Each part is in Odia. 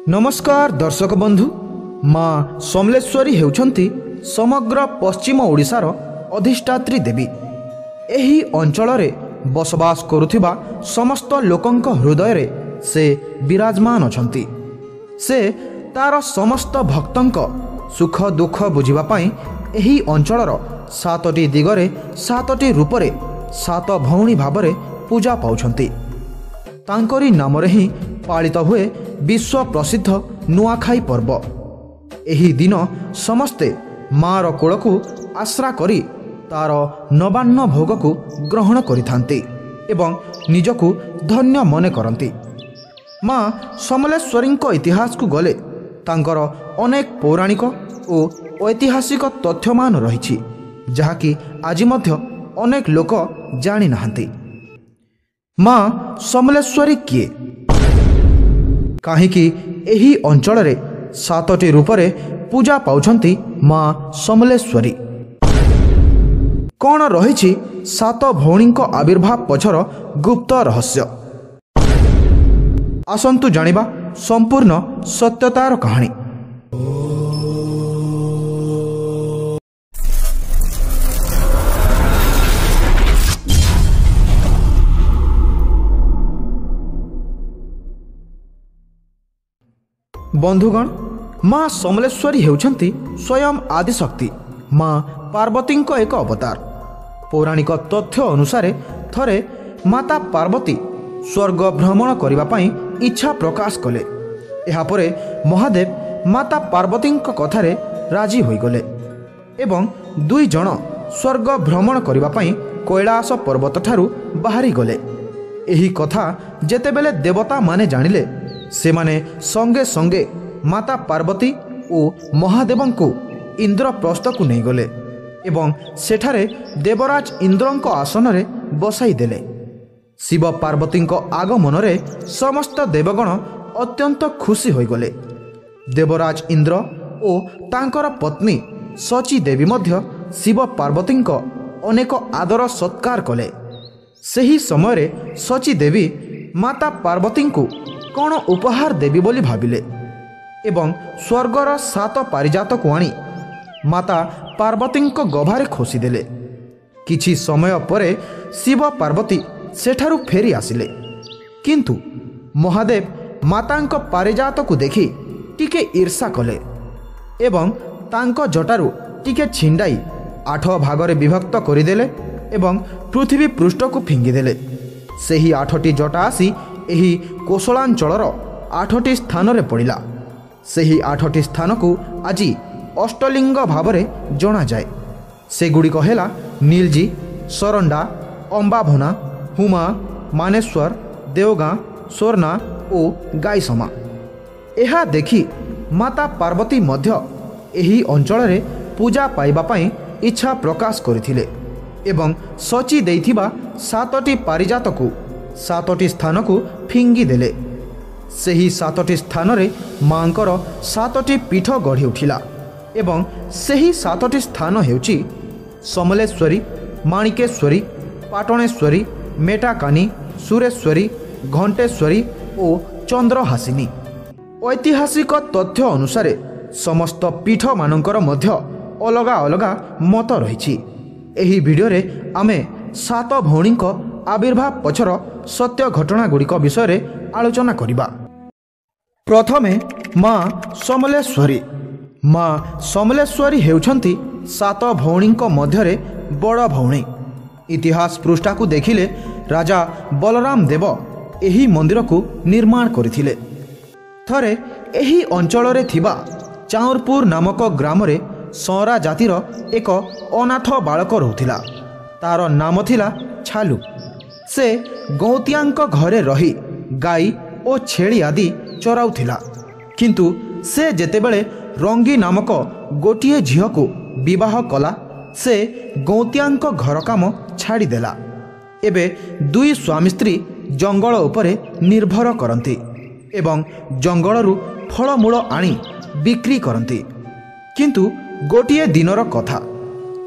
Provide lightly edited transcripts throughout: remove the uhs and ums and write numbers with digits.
नमस्कार दर्शक बंधु। माँ समलेश्वरी हेउछंती समग्र पश्चिम ओडिशार अधिष्ठात्री देवी। एही अंचल रे बसवास करुथिबा समस्त लोकंक हृदय रे से विराजमान अछंती। से तार समस्त भक्तंक सुख दुख बुझिबा पई एही अंचलर सातटी दिगरे सातटी रूपरे सात भौणी भावरे पूजा पाउछंती। तांकरी नामरे ही पालित हुए विश्व प्रसिद्ध नुआखाई पर्व। एही दिन समस्ते मार कोलकु आश्रा करी तार नवान्न भोग को ग्रहण करिथांती एवं निजकु धन्य मने करंती। माँ समलेश्वरींक इतिहास को गले तांकर अनेक पौराणिक और ऐतिहासिक तथ्यमान रहिछि, जहाँकि आज मध्य अनेक लोक जानि नाहंती। माँ समलेश्वरी किए, काहीकि एही अंचल रे सातटी रूपरे पूजा पाउछंती माँ समलेश्वरी। कौन रहिछि सात भौणींक आविर्भाव पछर गुप्त रहस्य? आसंतु जानिबा संपूर्ण सत्यतार कहानी। बंधुगण, माँ समलेश्वरी हेउछंती स्वयं आदिशक्ति माँ पार्वतींक एक अवतार। पौराणिक तथ्य अनुसारे थरे माता पार्वती स्वर्ग भ्रमण करिबा पई इच्छा प्रकाश कले। एहा परे महादेव माता पार्वतींक कथारे राजी होइगले एवं दुई जण स्वर्ग भ्रमण करिबा पई कैलाश पर्वत ठारू बाहरी गले। एही कथा जेतेबेले देवता माने जानिले, सेमाने संगे संगे माता पार्वती और महादेव को इंद्रप्रस्थ को नहीं गले एवं सेठारे देवराज इंद्रंक आसन रे बसाई देले। शिव पार्वती आगमन रे समस्त देवगण अत्यंत खुशी होई गले। देवराज इंद्र और तांकर पत्नी सची देवी मध्य शिव पार्वती अनेक आदर सत्कार कले। सही समय रे सची देवी माता पार्वती को कौन उपहार देवी बोली भाविले एवं स्वर्गर सात पारिजात को आनी माता पार्वती गभारे खोसीदेले। किछि समय परे शिव पार्वती सेठारु फेरी आसिले, किंतु महादेव मातांक पारिजात को देखि टिके ईर्षा कले एवं तांक जटारु टिके छिंडाई 8 भागरे विभक्त करिदेले एवं पृथ्वी पृष्ठ को फिंगिदेले। सेही 8टी जटा आसी एही कोसलांचलर 8टी स्थान रे पड़िला। सेही 8टी स्थान को आज अष्टलिंग भावरे जना जाए। सेगुड़िक हेला नीलजी, सरंडा, अंबाभना, हुमा, मानेश्वर, देवगां, सोरना और गाईसमा। एहा देखि माता पार्वती मध्य एही अंचल रे पूजा पाइबा पई इच्छा प्रकाश करिथिले एवं सची देइथिबा 7टी पारिजात को 7टी स्थान को फिंगी देले। सेही 7टी स्थान रे मांकर 7टी पीठ गढ़ी उठिला एवं सेही 7टी स्थान हेउची समलेश्वरी, माणिकेश्वरी, पाटणेश्वरी, मेटाकानी, सुरेश्वरी, घंटेश्वरी और चंद्रहासिनी। ऐतिहासिक तथ्य अनुसारे समस्त पीठ मानकर मध्य अलगा अलगा मत रहिछि। एही वीडियो रे आमे 7 भौणींक आविर्भाव पछर सत्य घटना गुड़िक विषय आलोचना करिबा। प्रथमे माँ समलेश्वरी। माँ समलेश्वरी हेउछंती 7 भौणींक मध्यरे बड़ भौणी। इतिहास पृष्ठा को देखिले राजा बलराम देव एही मंदिर को निर्माण करिथिले। थरे एही अंचल रे थिबा चाउरपुर नामक ग्राम रे सौरा जातिर एक अनाथ बालक रहुथिला। तार नाम थिला छालू। से गौतियांक घरे रही गाई और छेड़ी आदि चराउथिला, किंतु से जेतेबेले रंगी नामक गोटिए झील को विवाह कला, से गौतियांक घर काम छाड़ीदेला। एबे दुई स्वामी स्त्री जंगल उपरे निर्भर करती एवं जंगलरू फलमूल आनी बिक्री करती। किंतु गोटिए दिनर कथा,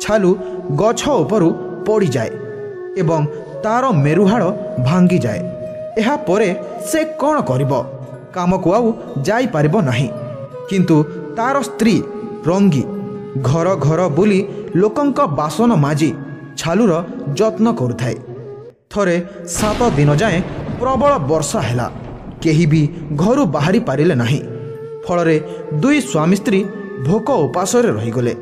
छालू गछ उपरू पड़ी जाए एवं तार मेरुहाड़ भांगी जाए। एहा परे से कौन करिब? କାମକୁ ଆଉ ଯାଇପାରିବ ନାହିଁ। କିନ୍ତୁ ତାର ସ୍ତ୍ରୀ ରଙ୍ଗୀ ଘର ଘର ବୁଲି ଲୋକଙ୍କ ବାସନ ମାଜି ଛାଲୁର ଯତ୍ନ କରୁଥାଏ। ଥରେ 7 ଦିନ ଯାଏଁ ପ୍ରବଳ ବର୍ଷା ହେଲା। କେହି ବି ଘରୁ ବାହାରି ପାରିଲେ ନାହିଁ। ଫଳରେ ଦୁଇ ସ୍ୱାମୀ ସ୍ତ୍ରୀ ଭୋକ ଉପାସରେ ରହିଗଲେ।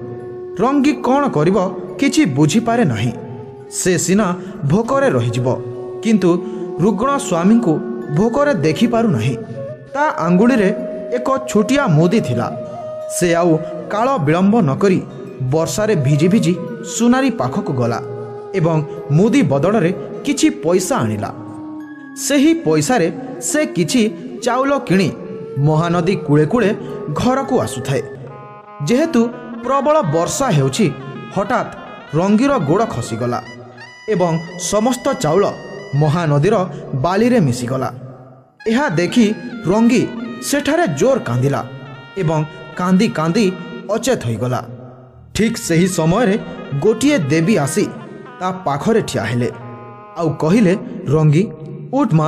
ରଙ୍ଗୀ କ'ଣ କରିବ କିଛି ବୁଝିପାରେ ନାହିଁ। ସେ ସିନା ଭୋକରେ ରହିଯିବ, କିନ୍ତୁ ରୁଗ୍ଣ ସ୍ୱାମୀଙ୍କୁ ଭୋକରେ ଦେଖିପାରୁନାହିଁ। ତା ଆଙ୍ଗୁଳିରେ ଏକ ଛୋଟିଆ ମୁଦି ଥିଲା। ସେ ଆଉ କାଳ ବିଳମ୍ବ ନକରି ବର୍ଷାରେ ଭିଜି ଭିଜି ସୁନାରୀ ପାଖକୁ ଗଲା ଏବଂ ମୁଦି ବଦଳରେ କିଛି ପଇସା ଆଣିଲା। ସେହି ପଇସାରେ ସେ କିଛି ଚାଉଳ କିଣି ମହାନଦୀ କୂଳେ କୂଳେ ଘରକୁ ଆସୁଥାଏ। ଯେହେତୁ ପ୍ରବଳ ବର୍ଷା ହେଉଛି, ହଠାତ୍ ରଙ୍ଗୀର ଗୋଡ଼ ଖସିଗଲା ଏବଂ ସମସ୍ତ ଚାଉଳ ମହାନଦୀର ବାଲିରେ ମିଶିଗଲା। ଏହା ଦେଖି ରଙ୍ଗୀ ସେଠାରେ ଜୋର କାନ୍ଦିଲା ଏବଂ କାନ୍ଦି କାନ୍ଦି ଅଚେତ ହୋଇଗଲା। ଠିକ୍ ସେହି ସମୟରେ ଗୋଟିଏ ଦେବୀ ଆସି ତା ପାଖରେ ଠିଆ ହେଲେ ଆଉ କହିଲେ, ରଙ୍ଗୀ ଉଠ ମା,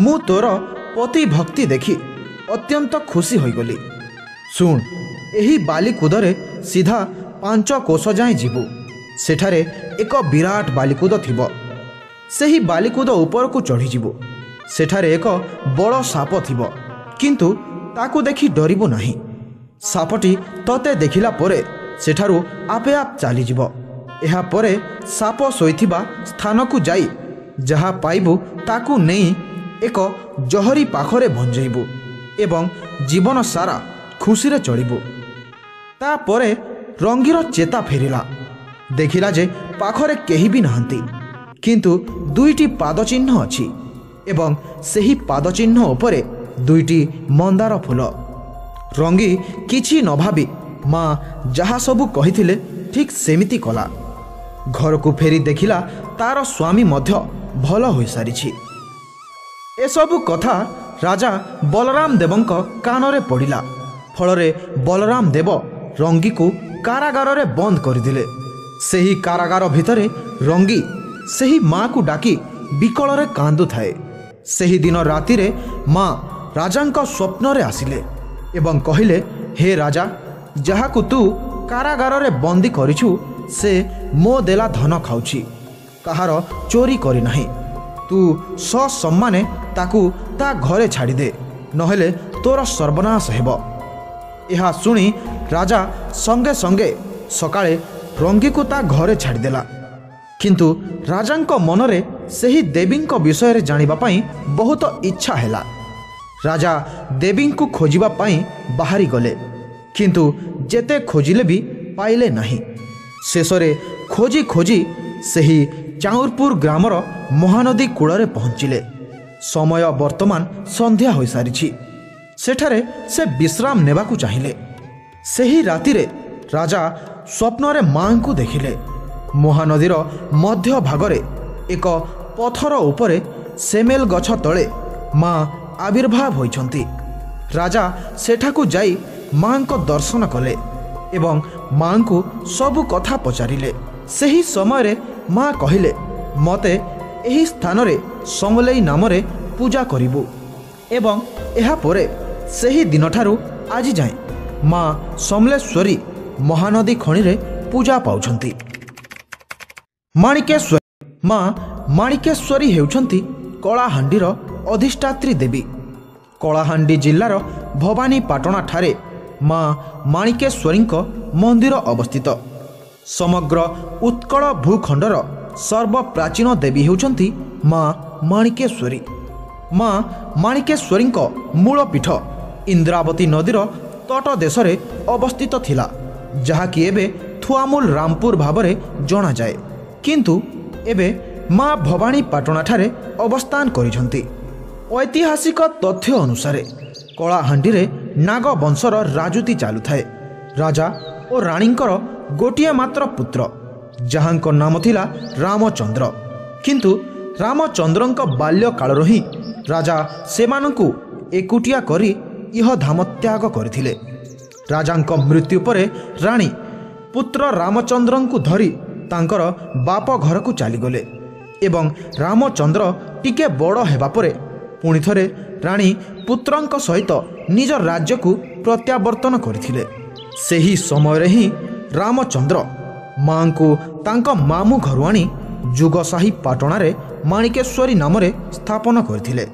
ମୁଁ ତୋର ପତି ଭକ୍ତି ଦେଖି ଅତ୍ୟନ୍ତ ଖୁସି ହୋଇଗଲି। ଶୁଣ, ଏହି ବାଲିକୁଦରେ ସିଧା 5 କୋଶ ଯାଏଁ ଯିବୁ। ସେଠାରେ ଏକ ବିରାଟ ବାଲିକୁଦ ଥିବ। ସେହି ବାଲିକୁଦ ଉପରକୁ ଚଢ଼ିଯିବୁ। ସେଠାରେ ଏକ ବଡ଼ ସାପ ଥିବ, କିନ୍ତୁ ତାକୁ ଦେଖି ଡରିବୁ ନାହିଁ। ସାପଟି ତତେ ଦେଖିଲା ପରେ ସେଠାରୁ ଆପେ ଆପେ ଚାଲିଯିବ। ଏହାପରେ ସାପ ଶୋଇଥିବା ସ୍ଥାନକୁ ଯାଇ ଯାହା ପାଇବୁ ତାକୁ ନେଇ ଏକ ଜହରି ପାଖରେ ଭଞ୍ଜେଇବୁ ଏବଂ ଜୀବନ ସାରା ଖୁସିରେ ଚଳିବୁ। ତାପରେ ରଙ୍ଗୀର ଚେତା ଫେରିଲା। ଦେଖିଲା ଯେ ପାଖରେ କେହି ବି ନାହାନ୍ତି, କିନ୍ତୁ 2ଟି ପାଦ ଚିହ୍ନ ଅଛି ଏବଂ ସେହି ପାଦ ଚିହ୍ନ ଉପରେ 2ଟି ମନ୍ଦାର ଫୁଲ। ରଙ୍ଗୀ କିଛି ନ ଭାବି ମା ଯାହା ସବୁ କହିଥିଲେ ଠିକ୍ ସେମିତି କଲା। ଘରକୁ ଫେରି ଦେଖିଲା ତାର ସ୍ୱାମୀ ମଧ୍ୟ ଭଲ ହୋଇସାରିଛି। ଏସବୁ କଥା ରାଜା ବଳରାମ ଦେବଙ୍କ କାନରେ ପଡ଼ିଲା। ଫଳରେ ବଳରାମ ଦେବ ରଙ୍ଗୀକୁ କାରାଗାରରେ ବନ୍ଦ କରିଦେଲେ। ସେହି କାରାଗାର ଭିତରେ ରଙ୍ଗୀ ସେହି ମାକୁ ଡାକି ବିକଳରେ କାନ୍ଦୁଥାଏ। ସେହିଦିନ ରାତିରେ ମା ରାଜାଙ୍କ ସ୍ୱପ୍ନରେ ଆସିଲେ ଏବଂ କହିଲେ, ହେ ରାଜା, ଯାହାକୁ ତୁ କାରାଗାରରେ ବନ୍ଦୀ କରିଛୁ ସେ ମୋ ଦେଲା ଧନ ଖାଉଛି, କାହାର ଚୋରି କରିନାହିଁ। ତୁ ସସମ୍ମାନେ ତାକୁ ତା ଘରେ ଛାଡ଼ିଦେ, ନହେଲେ ତୋର ସର୍ବନାଶ ହେବ। ଏହା ଶୁଣି ରାଜା ସଙ୍ଗେ ସଙ୍ଗେ ସକାଳେ ରଙ୍ଗୀକୁ ତା ଘରେ ଛାଡ଼ିଦେଲା। କିନ୍ତୁ ରାଜାଙ୍କ ମନରେ ସେହି ଦେବୀଙ୍କ ବିଷୟରେ ଜାଣିବା ପାଇଁ ବହୁତ ଇଚ୍ଛା ହେଲା। ରାଜା ଦେବୀଙ୍କୁ ଖୋଜିବା ପାଇଁ ବାହାରି ଗଲେ, କିନ୍ତୁ ଯେତେ ଖୋଜିଲେ ବି ପାଇଲେ ନାହିଁ। ଶେଷରେ ଖୋଜି ଖୋଜି ସେହି ଚାଉରପୁର ଗ୍ରାମର ମହାନଦୀ କୂଳରେ ପହଞ୍ଚିଲେ। ସମୟ ବର୍ତ୍ତମାନ ସନ୍ଧ୍ୟା ହୋଇସାରିଛି। ସେଠାରେ ସେ ବିଶ୍ରାମ ନେବାକୁ ଚାହିଁଲେ। ସେହି ରାତିରେ ରାଜା ସ୍ୱପ୍ନରେ ମାଙ୍କୁ ଦେଖିଲେ। ମହାନଦୀର ମଧ୍ୟ ଭାଗରେ ଏକ ପଥର ଉପରେ ସେମେଲ ଗଛ ତଳେ ମା ଆବିର୍ଭାବ ହୋଇଛନ୍ତି। ରାଜା ସେଠାକୁ ଯାଇ ମାଙ୍କ ଦର୍ଶନ କଲେ ଏବଂ ମାଙ୍କୁ ସବୁ କଥା ପଚାରିଲେ। ସେହି ସମୟରେ ମା କହିଲେ, ମୋତେ ଏହି ସ୍ଥାନରେ ସମଲେଇ ନାମରେ ପୂଜା କରିବୁ ଏବଂ ଏହାପରେ ସେହି ଦିନଠାରୁ ଆଜି ଯାଏଁ ମା ସମଲେଶ୍ୱରୀ ମହାନଦୀ ଖଣିରେ ପୂଜା ପାଉଛନ୍ତି। ମାଣିକେଶ୍ୱରୀ ମା ମାଣିକେଶ୍ୱରୀ ହେଉଛନ୍ତି କଳାହାଣ୍ଡିର ଅଧିଷ୍ଠାତ୍ରୀ ଦେବୀ। କଳାହାଣ୍ଡି ଜିଲ୍ଲାର ଭବାନୀପାଟଣା ଠାରେ ମା ମାଣିକେଶ୍ୱରୀଙ୍କ ମନ୍ଦିର ଅବସ୍ଥିତ। ସମଗ୍ର ଉତ୍କଳ ଭୂଖଣ୍ଡର ସର୍ବପ୍ରାଚୀନ ଦେବୀ ହେଉଛନ୍ତି ମା ମାଣିକେଶ୍ୱରୀ। ମା ମାଣିକେଶ୍ୱରୀଙ୍କ ମୂଳ ପୀଠ ଇନ୍ଦ୍ରାବତୀ ନଦୀର ତଟ ଦେଶରେ ଅବସ୍ଥିତ ଥିଲା, ଯାହାକି ଏବେ ଥୁଆମୁଲ ରାମପୁର ଭାବରେ ଜଣାଯାଏ। କିନ୍ତୁ ଏବେ ମା ଭବାନୀପାଟଣାଠାରେ ଅବସ୍ଥାନ କରିଛନ୍ତି। ଐତିହାସିକ ତଥ୍ୟ ଅନୁସାରେ କଳାହାଣ୍ଡିରେ ନାଗ ବଂଶର ରାଜୁତି ଚାଲୁଥାଏ। ରାଜା ଓ ରାଣୀଙ୍କର ଗୋଟିଏ ମାତ୍ର ପୁତ୍ର, ଯାହାଙ୍କ ନାମ ଥିଲା ରାମଚନ୍ଦ୍ର। କିନ୍ତୁ ରାମଚନ୍ଦ୍ରଙ୍କ ବାଲ୍ୟକାଳରୁ ହିଁ ରାଜା ସେମାନଙ୍କୁ ଏକୁଟିଆ କରି ଇହଧାମ ତ୍ୟାଗ କରିଥିଲେ। ରାଜାଙ୍କ ମୃତ୍ୟୁ ପରେ ରାଣୀ ପୁତ୍ର ରାମଚନ୍ଦ୍ରଙ୍କୁ ଧରି ତାଙ୍କର ବାପ ଘରକୁ ଚାଲିଗଲେ ଏବଂ ରାମଚନ୍ଦ୍ର ଟିକେ ବଡ଼ ହେବା ପରେ ପୁଣି ଥରେ ରାଣୀ ପୁତ୍ରଙ୍କ ସହିତ ନିଜ ରାଜ୍ୟକୁ ପ୍ରତ୍ୟାବର୍ତ୍ତନ କରିଥିଲେ। ସେହି ସମୟରେ ହିଁ ରାମଚନ୍ଦ୍ର ମାଙ୍କୁ ତାଙ୍କ ମାମୁଁ ଘରୁ ଆଣି ଯୁଗସାହି ପାଟଣାରେ ମାଣିକେଶ୍ୱରୀ ନାମରେ ସ୍ଥାପନ କରିଥିଲେ।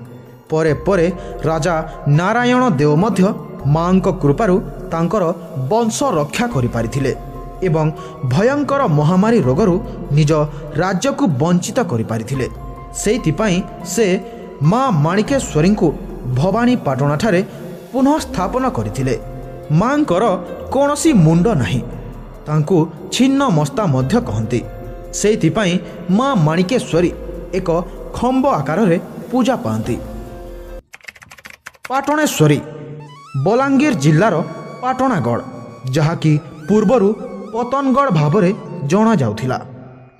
ପରେ ପରେ ରାଜା ନାରାୟଣ ଦେବ ମଧ୍ୟ ମାଙ୍କ କୃପାରୁ ତାଙ୍କର ବଂଶ ରକ୍ଷା କରିପାରିଥିଲେ ଏବଂ ଭୟଙ୍କର ମହାମାରୀ ରୋଗରୁ ନିଜ ରାଜ୍ୟକୁ ବଞ୍ଚିତ କରିପାରିଥିଲେ। ସେଇଥିପାଇଁ ସେ ମା ମାଣିକେଶ୍ୱରୀଙ୍କୁ ଭବାନୀପାଟଣାଠାରେ ପୁନଃ ସ୍ଥାପନ କରିଥିଲେ। ମାଙ୍କର କୌଣସି ମୁଣ୍ଡ ନାହିଁ, ତାଙ୍କୁ ଛିନ୍ନ ମସ୍ତା ମଧ୍ୟ କହନ୍ତି। ସେଇଥିପାଇଁ ମା ମାଣିକେଶ୍ୱରୀ ଏକ ଖମ୍ବ ଆକାରରେ ପୂଜା ପାଆନ୍ତି। ପାଟଣେଶ୍ୱରୀ ବଲାଙ୍ଗୀର ଜିଲ୍ଲାର ପାଟଣାଗଡ଼, ଯାହାକି ପୂର୍ବରୁ ପତନଗଡ଼ ଭାବରେ ଜଣାଯାଉଥିଲା।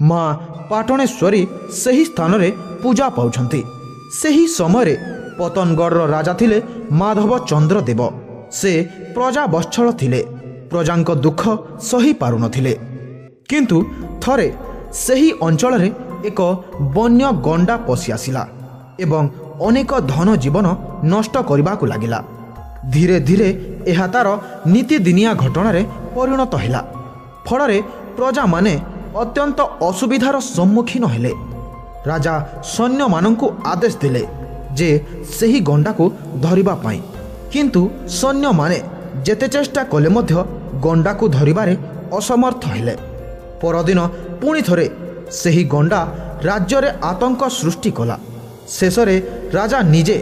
ମା ପାଟଣେଶ୍ୱରୀ ସେହି ସ୍ଥାନରେ ପୂଜା ପାଉଛନ୍ତି। ସେହି ସମୟରେ ପତନଗଡ଼ର ରାଜା ଥିଲେ ମାଧବ ଚନ୍ଦ୍ର ଦେବ। ସେ ପ୍ରଜାବତ୍ସଳ ଥିଲେ, ପ୍ରଜାଙ୍କ ଦୁଃଖ ସହି ପାରୁନଥିଲେ। କିନ୍ତୁ ଥରେ ସେହି ଅଞ୍ଚଳରେ ଏକ ବନ୍ୟ ଗଣ୍ଡା ପଶି ଆସିଲା ଏବଂ ଅନେକ ଧନ ଜୀବନ ନଷ୍ଟ କରିବାକୁ ଲାଗିଲା। ଧୀରେ ଧୀରେ ଏହା ତାର ନୀତିଦିନିଆ ଘଟଣାରେ ପରିଣତ ହେଲା। ଫଳରେ ପ୍ରଜାମାନେ ଅତ୍ୟନ୍ତ ଅସୁବିଧାର ସମ୍ମୁଖୀନ ହେଲେ। ରାଜା ସୈନ୍ୟମାନଙ୍କୁ ଆଦେଶ ଦେଲେ ଯେ ସେହି ଗଣ୍ଡାକୁ ଧରିବା ପାଇଁ, କିନ୍ତୁ ସୈନ୍ୟମାନେ ଯେତେ ଚେଷ୍ଟା କଲେ ମଧ୍ୟ ଗଣ୍ଡାକୁ ଧରିବାରେ ଅସମର୍ଥ ହେଲେ। ପରଦିନ ପୁଣି ଥରେ ସେହି ଗଣ୍ଡା ରାଜ୍ୟରେ ଆତଙ୍କ ସୃଷ୍ଟି କଲା। ଶେଷରେ ରାଜା ନିଜେ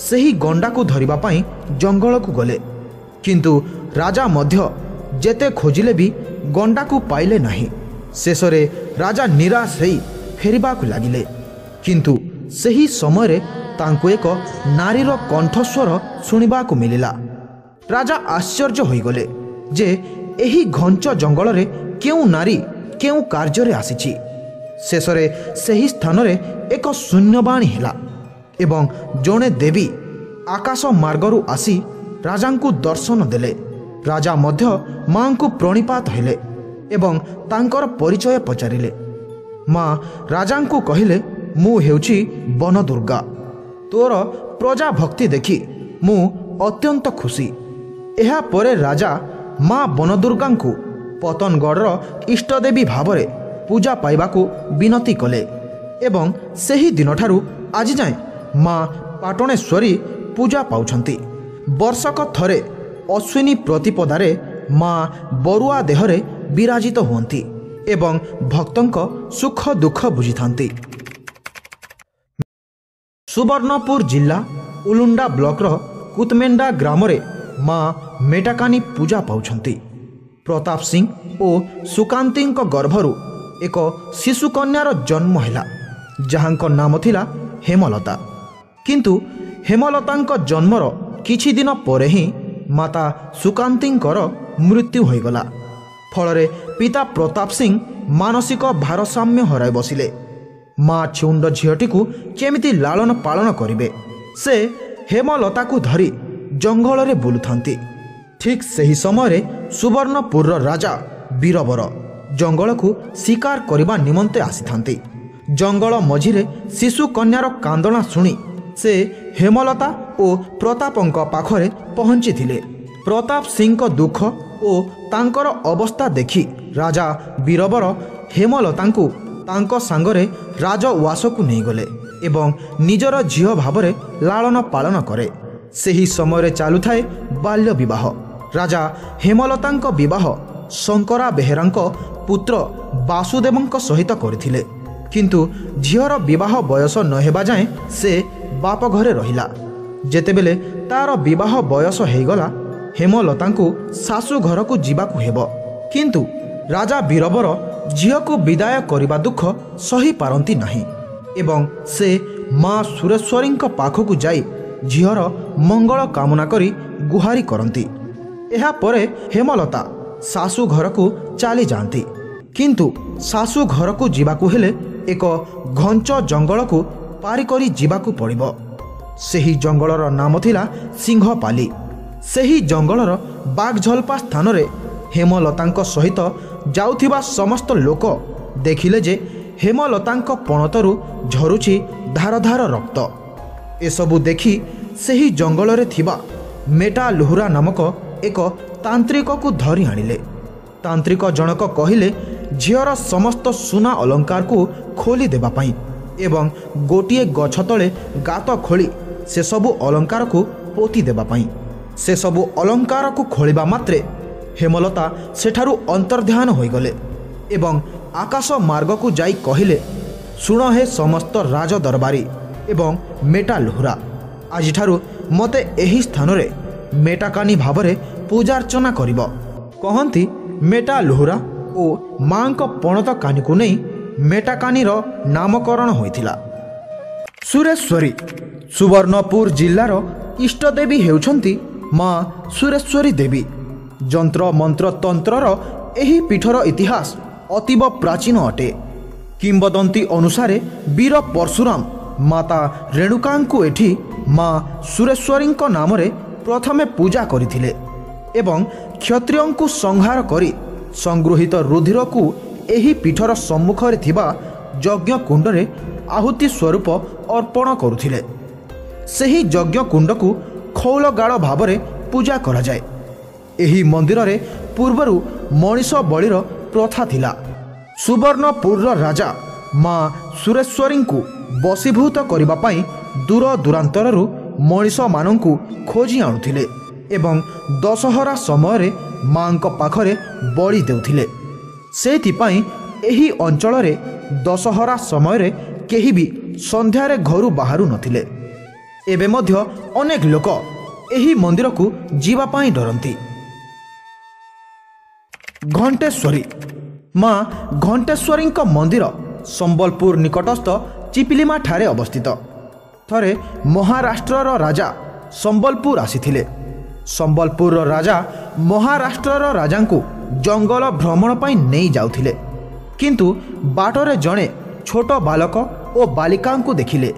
ସେହି ଗଣ୍ଡାକୁ ଧରିବା ପାଇଁ ଜଙ୍ଗଲକୁ ଗଲେ, କିନ୍ତୁ ରାଜା ମଧ୍ୟ ଯେତେ ଖୋଜିଲେ ବି ଗଣ୍ଡାକୁ ପାଇଲେ ନାହିଁ। ଶେଷରେ ରାଜା ନିରାଶ ହୋଇ ଫେରିବାକୁ ଲାଗିଲେ, କିନ୍ତୁ ସେହି ସମୟରେ ତାଙ୍କୁ ଏକ ନାରୀର କଣ୍ଠସ୍ୱର ଶୁଣିବାକୁ ମିଳିଲା। ରାଜା ଆଶ୍ଚର୍ଯ୍ୟ ହୋଇଗଲେ ଯେ ଏହି ଘଞ୍ଚ ଜଙ୍ଗଲରେ କେଉଁ ନାରୀ କେଉଁ କାର୍ଯ୍ୟରେ ଆସିଛି। ଶେଷରେ ସେହି ସ୍ଥାନରେ ଏକ ଶୂନ୍ୟବାଣୀ ହେଲା ଏବଂ ଜଣେ ଦେବୀ ଆକାଶ ମାର୍ଗରୁ ଆସି ରାଜାଙ୍କୁ ଦର୍ଶନ ଦେଲେ। ରାଜା ମଧ୍ୟ ମାଙ୍କୁ ପ୍ରଣିପାତ ହେଲେ ଏବଂ ତାଙ୍କର ପରିଚୟ ପଚାରିଲେ। ମା ରାଜାଙ୍କୁ କହିଲେ, ମୁଁ ହେଉଛି ବନଦୁର୍ଗା। ତୋର ପ୍ରଜା ଭକ୍ତି ଦେଖି ମୁଁ ଅତ୍ୟନ୍ତ ଖୁସି। ଏହାପରେ ରାଜା ମା ବନଦୁର୍ଗାଙ୍କୁ ପତନଗଡ଼ର ଇଷ୍ଟଦେବୀ ଭାବରେ ପୂଜା ପାଇବାକୁ ବିନତି କଲେ ଏବଂ ସେହି ଦିନଠାରୁ ଆଜି ଯାଏଁ ମା ପାଟଣେଶ୍ୱରୀ ପୂଜା ପାଉଛନ୍ତି। ବର୍ଷକ ଥରେ ଅଶ୍ୱିନୀ ପ୍ରତିପଦାରେ ମା ବରୁଆ ଦେହରେ ବିରାଜିତ ହୁଅନ୍ତି ଏବଂ ଭକ୍ତଙ୍କ ସୁଖ ଦୁଃଖ ବୁଝିଥାନ୍ତି। ସୁବର୍ଣ୍ଣପୁର ଜିଲ୍ଲା ଉଲୁଣ୍ଡା ବ୍ଲକର କୁତମେଣ୍ଡା ଗ୍ରାମରେ ମା ମେଟାକାନୀ ପୂଜା ପାଉଛନ୍ତି। ପ୍ରତାପ ସିଂ ଓ ସୁକାନ୍ତିଙ୍କ ଗର୍ଭରୁ ଏକ ଶିଶୁକନ୍ୟାର ଜନ୍ମ ହେଲା, ଯାହାଙ୍କ ନାମ ଥିଲା ହେମଲତା। କିନ୍ତୁ ହେମଲତାଙ୍କ ଜନ୍ମର କିଛି ଦିନ ପରେ ହିଁ ମାତା ସୁକାନ୍ତିଙ୍କର ମୃତ୍ୟୁ ହୋଇଗଲା। ଫଳରେ ପିତା ପ୍ରତାପ ସିଂ ମାନସିକ ଭାରସାମ୍ୟ ହରାଇ ବସିଲେ। ମା ଛୁଣ୍ଡ ଝିଅଟିକୁ କେମିତି ଲାଳନ ପାଳନ କରିବେ, ସେ ହେମଲତାକୁ ଧରି ଜଙ୍ଗଲରେ ବୁଲୁଥାନ୍ତି। ଠିକ୍ ସେହି ସମୟରେ ସୁବର୍ଣ୍ଣପୁରର ରାଜା ବୀରବର ଜଙ୍ଗଲକୁ ଶିକାର କରିବା ନିମନ୍ତେ ଆସିଥାନ୍ତି। ଜଙ୍ଗଲ ମଝିରେ ଶିଶୁ କନ୍ୟାର କାନ୍ଦଣା ଶୁଣି ସେ ହେମଲତା ଓ ପ୍ରତାପଙ୍କ ପାଖରେ ପହଞ୍ଚିଥିଲେ। ପ୍ରତାପ ସିଂଙ୍କ ଦୁଃଖ ଓ ତାଙ୍କର ଅବସ୍ଥା ଦେଖି ରାଜା ବୀରବର ହେମଲତାଙ୍କୁ ତାଙ୍କ ସାଙ୍ଗରେ ରାଜଉଆସକୁ ନେଇଗଲେ ଏବଂ ନିଜର ଝିଅ ଭାବରେ ଲାଳନ ପାଳନ କରେ। ସେହି ସମୟରେ ଚାଲୁଥାଏ ବାଲ୍ୟ ବିବାହ। ରାଜା ହେମଲତାଙ୍କ ବିବାହ ଶଙ୍କରା ବେହେରାଙ୍କ ପୁତ୍ର ବାସୁଦେବଙ୍କ ସହିତ କରିଥିଲେ, କିନ୍ତୁ ଝିଅର ବିବାହ ବୟସ ନ ହେବା ଯାଏଁ ସେ ବାପ ଘରେ ରହିଲା। ଯେତେବେଳେ ତାର ବିବାହ ବୟସ ହୋଇଗଲା, ହେମଲତାଙ୍କୁ ଶାଶୁ ଘରକୁ ଯିବାକୁ ହେବ, କିନ୍ତୁ ରାଜା ବୀରବର ଝିଅକୁ ବିଦାୟ କରିବା ଦୁଃଖ ସହିପାରନ୍ତି ନାହିଁ ଏବଂ ସେ ମା ସୁରେଶ୍ୱରୀଙ୍କ ପାଖକୁ ଯାଇ ଝିଅର ମଙ୍ଗଳ କାମନା କରି ଗୁହାରି କରନ୍ତି। ଏହାପରେ ହେମଲତା ଶାଶୁ ଘରକୁ ଚାଲିଯାଆନ୍ତି, କିନ୍ତୁ ଶାଶୁ ଘରକୁ ଯିବାକୁ ହେଲେ ଏକ ଘଞ୍ଚ ଜଙ୍ଗଲକୁ ପାରି କରି ଯିବାକୁ ପଡ଼ିବ। ସେହି ଜଙ୍ଗଲର ନାମ ଥିଲା ସିଂହପାଲି। ସେହି ଜଙ୍ଗଲର ବାଘଝଲପା ସ୍ଥାନରେ ହେମଲତାଙ୍କ ସହିତ ଯାଉଥିବା ସମସ୍ତ ଲୋକ ଦେଖିଲେ ଯେ ହେମଲତାଙ୍କ ପଣତରୁ ଝରୁଛି ଧାର ଧାର ରକ୍ତ। ଏସବୁ ଦେଖି ସେହି ଜଙ୍ଗଲରେ ଥିବା ମେଟା ଲୁହୁରା ନାମକ ଏକ ତାନ୍ତ୍ରିକକୁ ଧରି ଆଣିଲେ। ତାନ୍ତ୍ରିକ ଜଣକ କହିଲେ ଝିଅର ସମସ୍ତ ସୁନା ଅଲଙ୍କାରକୁ ଖୋଲି ଦେବା ପାଇଁ ଏବଂ ଗୋଟିଏ ଗଛ ତଳେ ଗାତ ଖୋଳି ସେସବୁ ଅଲଙ୍କାରକୁ ପୋତି ଦେବା ପାଇଁ। ସେସବୁ ଅଲଙ୍କାରକୁ ଖୋଳିବା ମାତ୍ରେ ହେମଲତା ସେଠାରୁ ଅନ୍ତର୍ଧ୍ୟାନ ହୋଇଗଲେ ଏବଂ ଆକାଶ ମାର୍ଗକୁ ଯାଇ କହିଲେ, ଶୁଣ ହେ ସମସ୍ତ ରାଜଦରବାରୀ ଏବଂ ମେଟା ଲୁହୁରା, ଆଜିଠାରୁ ମୋତେ ଏହି ସ୍ଥାନରେ ମେଟାକାନି ଭାବରେ ପୂଜାର୍ଚ୍ଚନା କରିବ। କହନ୍ତି ମେଟା ଲୁହୁରା ଓ ମାଙ୍କ ପଣତ କାନିକୁ ନେଇ ମେଟାକାନିର ନାମକରଣ ହୋଇଥିଲା। ସୁରେଶ୍ୱରୀ ସୁବର୍ଣ୍ଣପୁର ଜିଲ୍ଲାର ଇଷ୍ଟଦେବୀ ହେଉଛନ୍ତି ମା ସୁରେଶ୍ୱରୀ ଦେବୀ। ଯନ୍ତ୍ର ମନ୍ତ୍ର ତନ୍ତ୍ରର ଏହି ପୀଠର ଇତିହାସ ଅତୀବ ପ୍ରାଚୀନ ଅଟେ। କିମ୍ବଦନ୍ତୀ ଅନୁସାରେ ବୀର ପରଶୁରାମ ମାତା ରେଣୁକାଙ୍କୁ ଏଠି ମା ସୁରେଶ୍ୱରୀଙ୍କ ନାମରେ ପ୍ରଥମେ ପୂଜା କରିଥିଲେ ଏବଂ କ୍ଷତ୍ରିୟଙ୍କୁ ସଂହାର କରି ସଂଗୃହୀତ ରୁଧିରକୁ ଏହି ପୀଠର ସମ୍ମୁଖରେ ଥିବା ଯଜ୍ଞ କୁଣ୍ଡରେ ଆହୁତି ସ୍ୱରୂପ ଅର୍ପଣ କରୁଥିଲେ। ସେହି ଯଜ୍ଞ କୁଣ୍ଡକୁ ଖୌଲଗାଳ ଭାବରେ ପୂଜା କରାଯାଏ। ଏହି ମନ୍ଦିରରେ ପୂର୍ବରୁ ମଣିଷ ବଳିର ପ୍ରଥା ଥିଲା। ସୁବର୍ଣ୍ଣପୁରର ରାଜା ମା ସୁରେଶ୍ୱରୀଙ୍କୁ ବଶୀଭୂତ କରିବା ପାଇଁ ଦୂର ଦୂରାନ୍ତରରୁ ମଣିଷମାନଙ୍କୁ ଖୋଜି ଆଣୁଥିଲେ ଏବଂ ଦଶହରା ସମୟରେ ମାଙ୍କ ପାଖରେ ବଳି ଦେଉଥିଲେ। ସେଥିପାଇଁ ଏହି ଅଞ୍ଚଳରେ ଦଶହରା ସମୟରେ କେହି ବି ସନ୍ଧ୍ୟାରେ ଘରୁ ବାହାରୁ ନଥିଲେ। ଏବେ ମଧ୍ୟ ଅନେକ ଲୋକ ଏହି ମନ୍ଦିରକୁ ଯିବା ପାଇଁ ଡରନ୍ତି। ଘଣ୍ଟେଶ୍ୱରୀ ମା ଘଣ୍ଟେଶ୍ୱରୀଙ୍କ ମନ୍ଦିର ସମ୍ବଲପୁର ନିକଟସ୍ଥ ଚିପିଲିମା ଠାରେ ଅବସ୍ଥିତ। ଥରେ ମହାରାଷ୍ଟ୍ରର ରାଜା ସମ୍ବଲପୁର ଆସିଥିଲେ। ସମ୍ବଲପୁରର ରାଜା ମହାରାଷ୍ଟ୍ରର ରାଜାଙ୍କୁ ଜଙ୍ଗଲ ଭ୍ରମଣ ପାଇଁ ନେଇ ଯାଉଥିଲେ, କିନ୍ତୁ ବାଟରେ ଜଣେ ଛୋଟ ବାଲକ ଓ ବାଲିକାଙ୍କୁ ଦେଖିଲେ।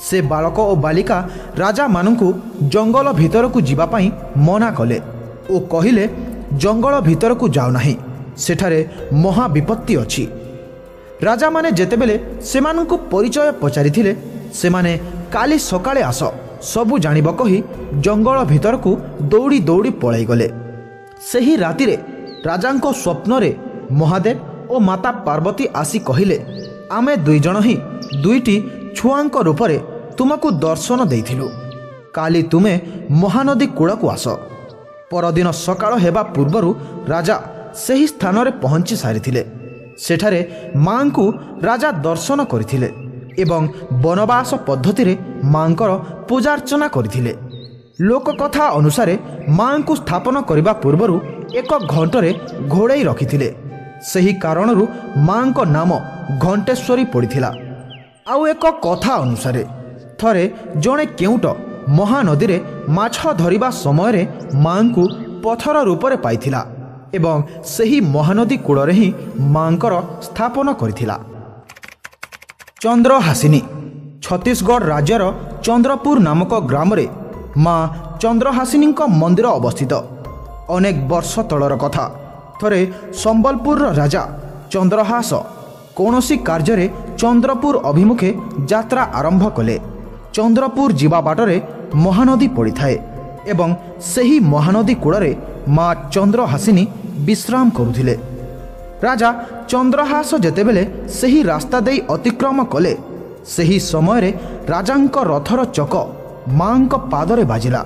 ସେ ବାଳକ ଓ ବାଲିକା ରାଜାମାନଙ୍କୁ ଜଙ୍ଗଲ ଭିତରକୁ ଯିବା ପାଇଁ ମନା କଲେ ଓ କହିଲେ, ଜଙ୍ଗଲ ଭିତରକୁ ଯାଉ ନାହିଁ, ସେଠାରେ ମହାବିପତ୍ତି ଅଛି। ରାଜାମାନେ ଯେତେବେଳେ ସେମାନଙ୍କୁ ପରିଚୟ ପଚାରିଥିଲେ, ସେମାନେ କାଲି ସକାଳେ ଆସ, ସବୁ ଜାଣିବ କହି ଜଙ୍ଗଲ ଭିତରକୁ ଦୌଡ଼ି ଦୌଡ଼ି ପଳାଇଗଲେ। ସେହି ରାତିରେ ରାଜାଙ୍କ ସ୍ୱପ୍ନରେ ମହାଦେବ ଓ ମାତା ପାର୍ବତୀ ଆସି କହିଲେ, ଆମେ ଦୁଇଜଣ ହିଁ ଦୁଇଟି ଛୁଆଙ୍କ ରୂପରେ ତୁମକୁ ଦର୍ଶନ ଦେଇଥିଲୁ। କାଲି ତୁମେ ମହାନଦୀ କୂଳକୁ ଆସ। ପରଦିନ ସକାଳ ହେବା ପୂର୍ବରୁ ରାଜା ସେହି ସ୍ଥାନରେ ପହଞ୍ଚି ସାରିଥିଲେ। ସେଠାରେ ମାଙ୍କୁ ରାଜା ଦର୍ଶନ କରିଥିଲେ ଏବଂ ବନବାସ ପଦ୍ଧତିରେ ମାଙ୍କର ପୂଜାର୍ଚ୍ଚନା କରିଥିଲେ। ଲୋକକଥା ଅନୁସାରେ ମାଙ୍କୁ ସ୍ଥାପନ କରିବା ପୂର୍ବରୁ ଏକ ଘଣ୍ଟରେ ଘୋଡ଼େଇ ରଖିଥିଲେ। ସେହି କାରଣରୁ ମାଙ୍କ ନାମ ଘଣ୍ଟେଶ୍ୱରୀ ପଡ଼ିଥିଲା। ଆଉ ଏକ କଥା ଅନୁସାରେ ଥରେ ଜଣେ କେଉଁଟ ମହାନଦୀରେ ମାଛ ଧରିବା ସମୟରେ ମାଙ୍କୁ ପଥର ରୂପରେ ପାଇଥିଲା ଏବଂ ସେହି ମହାନଦୀ କୂଳରେ ହିଁ ମାଙ୍କର ସ୍ଥାପନ କରିଥିଲା। ଚନ୍ଦ୍ରହାସିନୀ ଛତିଶଗଡ଼ ରାଜ୍ୟର ଚନ୍ଦ୍ରପୁର ନାମକ ଗ୍ରାମରେ ମା ଚନ୍ଦ୍ରହାସିନୀଙ୍କ ମନ୍ଦିର ଅବସ୍ଥିତ। ଅନେକ ବର୍ଷ ତଳର କଥା। ଥରେ ସମ୍ବଲପୁରର ରାଜା ଚନ୍ଦ୍ରହାସ କୌଣସି କାର୍ଯ୍ୟରେ ଚନ୍ଦ୍ରପୁର ଅଭିମୁଖେ ଯାତ୍ରା ଆରମ୍ଭ କଲେ। ଚନ୍ଦ୍ରପୁର ଯିବା ବାଟରେ ମହାନଦୀ ପଡ଼ିଥାଏ ଏବଂ ସେହି ମହାନଦୀ କୂଳରେ ମା ଚନ୍ଦ୍ରହାସିନୀ ବିଶ୍ରାମ କରୁଥିଲେ। ରାଜା ଚନ୍ଦ୍ରହାସ ଯେତେବେଳେ ସେହି ରାସ୍ତା ଦେଇ ଅତିକ୍ରମ କଲେ, ସେହି ସମୟରେ ରାଜାଙ୍କ ରଥର ଚକ ମାଙ୍କ ପାଦରେ ବାଜିଲା।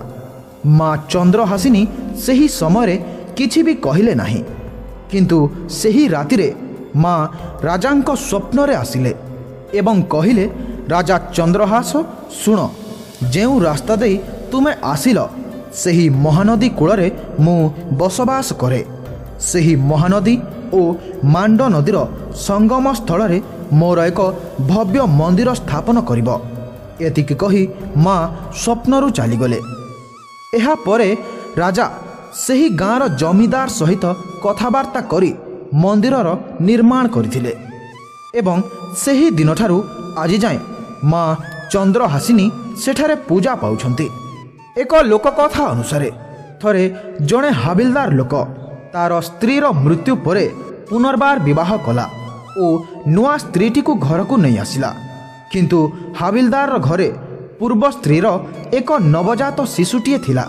ମା ଚନ୍ଦ୍ରହାସିନୀ ସେହି ସମୟରେ କିଛି ବି କହିଲେ ନାହିଁ, କିନ୍ତୁ ସେହି ରାତିରେ ମା ରାଜାଙ୍କ ସ୍ୱପ୍ନରେ ଆସିଲେ ଏବଂ କହିଲେ, ରାଜା ଚନ୍ଦ୍ରହାସ ଶୁଣ, ଯେଉଁ ରାସ୍ତା ଦେଇ ତୁମେ ଆସିଲ, ସେହି ମହାନଦୀ କୂଳରେ ମୁଁ ବସବାସ କରେ। ସେହି ମହାନଦୀ ଓ ମାଣ୍ଡ ନଦୀର ସଙ୍ଗମ ସ୍ଥଳରେ ମୋର ଏକ ଭବ୍ୟ ମନ୍ଦିର ସ୍ଥାପନ କରିବ। ଏତିକି କହି ମା ସ୍ୱପ୍ନରୁ ଚାଲିଗଲେ। ଏହାପରେ ରାଜା ସେହି ଗାଁର ଜମିଦାର ସହିତ କଥାବାର୍ତ୍ତା କରି ମନ୍ଦିରର ନିର୍ମାଣ କରିଥିଲେ ଏବଂ ସେହି ଦିନଠାରୁ ଆଜି ଯାଏଁ ମା ଚନ୍ଦ୍ରହାସିନୀ ସେଠାରେ ପୂଜା ପାଉଛନ୍ତି। ଏକ ଲୋକକଥା ଅନୁସାରେ ଥରେ ଜଣେ ହାବିଲଦାର ଲୋକ ତାର ସ୍ତ୍ରୀର ମୃତ୍ୟୁ ପରେ ପୁନର୍ବାର ବିବାହ କଲା ଓ ନୂଆ ସ୍ତ୍ରୀଟିକୁ ଘରକୁ ନେଇ ଆସିଲା, କିନ୍ତୁ ହାବିଲଦାରର ଘରେ ପୂର୍ବ ସ୍ତ୍ରୀର ଏକ ନବଜାତ ଶିଶୁଟିଏ ଥିଲା,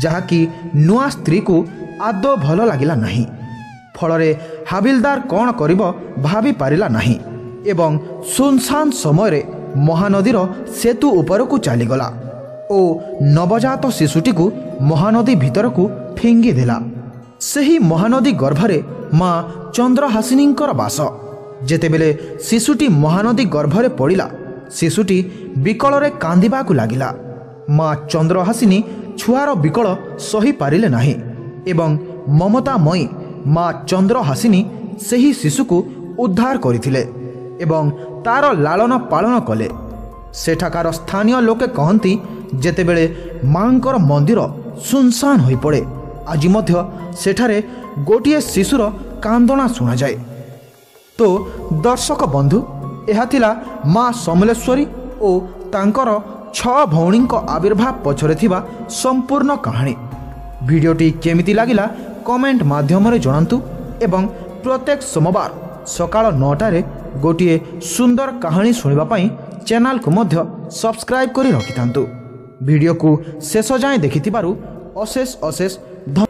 ଯାହାକି ନୂଆ ସ୍ତ୍ରୀକୁ ଆଦୌ ଭଲ ଲାଗିଲା ନାହିଁ। ଫଳରେ ହାବିଲଦାର କ'ଣ କରିବ ଭାବିପାରିଲା ନାହିଁ ଏବଂ ସୁନସାନ ସମୟରେ ମହାନଦୀର ସେତୁ ଉପରକୁ ଚାଲିଗଲା ଓ ନବଜାତ ଶିଶୁଟିକୁ ମହାନଦୀ ଭିତରକୁ ଫିଙ୍ଗିଦେଲା। ସେହି ମହାନଦୀ ଗର୍ଭରେ ମା ଚନ୍ଦ୍ରହାସିନୀଙ୍କର ବାସ। ଯେତେବେଳେ ଶିଶୁଟି ମହାନଦୀ ଗର୍ଭରେ ପଡ଼ିଲା, ଶିଶୁଟି ବିକଳରେ କାନ୍ଦିବାକୁ ଲାଗିଲା। ମା ଚନ୍ଦ୍ରହାସିନୀ ଛୁଆର ବିକଳ ସହିପାରିଲେ ନାହିଁ ଏବଂ ମମତାମୟୀ ମା ଚନ୍ଦ୍ରହାସିନୀ ସେହି ଶିଶୁକୁ ଉଦ୍ଧାର କରିଥିଲେ ଏବଂ ତାର ଲାଳନ ପାଳନ କଲେ। ସେଠାକାର ସ୍ଥାନୀୟ ଲୋକେ କହନ୍ତି, ଯେତେବେଳେ ମାଙ୍କର ମନ୍ଦିର ସୁନସାନ ହୋଇପଡ଼େ, ଆଜି ମଧ୍ୟ ସେଠାରେ ଗୋଟିଏ ଶିଶୁର କାନ୍ଦଣା ଶୁଣାଯାଏ। ତ ଦର୍ଶକ ବନ୍ଧୁ, ଏହା ଥିଲା ମା ସମଲେଶ୍ୱରୀ ଓ ତାଙ୍କର 6 ଭଉଣୀଙ୍କ ଆବିର୍ଭାବ ପଛରେ ଥିବା ସମ୍ପୂର୍ଣ୍ଣ କାହାଣୀ। ଭିଡ଼ିଓଟି କେମିତି ଲାଗିଲା କମେଣ୍ଟ ମାଧ୍ୟମରେ ଜଣାନ୍ତୁ ଏବଂ ପ୍ରତ୍ୟେକ ସୋମବାର ସକାଳ 9ଟାରେ ଗୋଟିଏ ସୁନ୍ଦର କାହାଣୀ ଶୁଣିବା ପାଇଁ ଚ୍ୟାନେଲକୁ ମଧ୍ୟ ସବସ୍କ୍ରାଇବ୍ କରି ରଖିଥାନ୍ତୁ। ଭିଡ଼ିଓକୁ ଶେଷ ଯାଏଁ ଦେଖିଥିବାରୁ ଅଶେଷ ଅଶେଷ ଧନ୍ୟବାଦ।